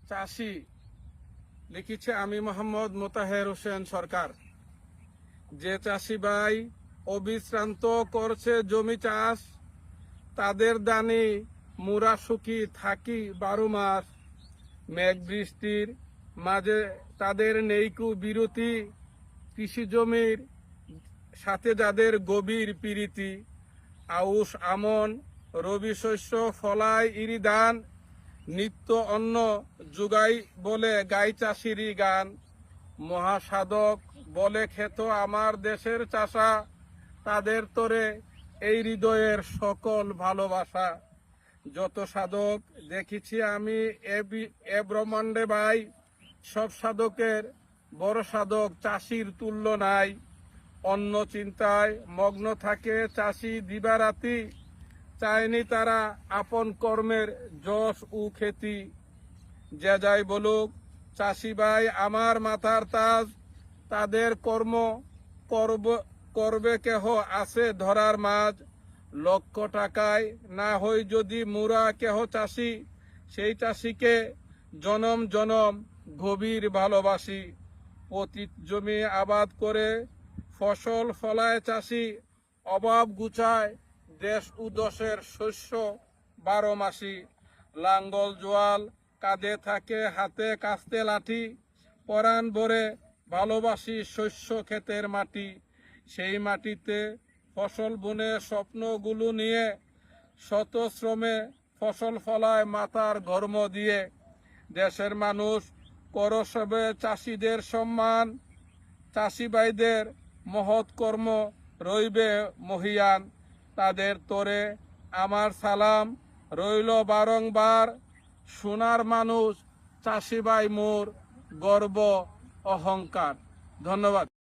চাষি লিখেছে আমি মোহাম্মদ মোতাহের হোসেন সরকার। যে চাষি ভাই অবিশ্রান্ত করছে জমি চাষ, তাদের দানি মুরা সুখী থাকি 12 মাস। মেঘ বৃষ্টির মাঝে তাদের নেইকু বিরতি, কৃষি জমির সাথে যাদের গভীর প্রীতি। আউশ আমন রবি শস্য ফলায় ইরি ধান, নিত্য অন্ন যুগাই বলে গাই চাষিরই গান। মহাসাধক বলে খ্যাত আমার দেশের চাষা, তাদের তোরে এই হৃদয়ের সকল ভালোবাসা। যত সাধক দেখেছি আমি এ ব্রহ্মাণ্ডে ভাই, সব সাধকের বড় সাধক চাষির তুল্য নাই। অন্য চিন্তায় মগ্ন থাকে চাষি দিবারাতি, চায়নি তারা আপন কর্মের যশ ও খ্যাতি। যে যাই বলুক চাষি ভাই আমার মাথার তাজ, তাদের কর্ম করবে কেহ আছে ধরার মাঝ। লক্ষ টাকায় না হই যদি মুরা কেহ চাষি, সেই চাষিকে জনম জনম গভীর ভালোবাসি। পতিত জমি আবাদ করে ফসল ফলায় চাষি, অভাব গুছায় দেশ ও দশের শস্য 12 মাসি। লাঙ্গল জোয়াল কাঁধে থাকে হাতে কাস্তে লাঠি, পরাণ ভরে ভালোবাসি শস্য ক্ষেতের মাটি। সেই মাটিতে ফসল বুনে স্বপ্নগুলো নিয়ে, শত শ্রমে ফসল ফলায় মাথার ঘর্ম দিয়ে। দেশের মানুষ করসবে চাষিদের সম্মান, চাষি ভাইদের মহৎ কর্ম রইবে মহিয়ান। তাদের তোরে আমার সালাম রইল বারংবার, সোনার মানুষ চাষি ভাই মোর গর্ব অহংকার। ধন্যবাদ।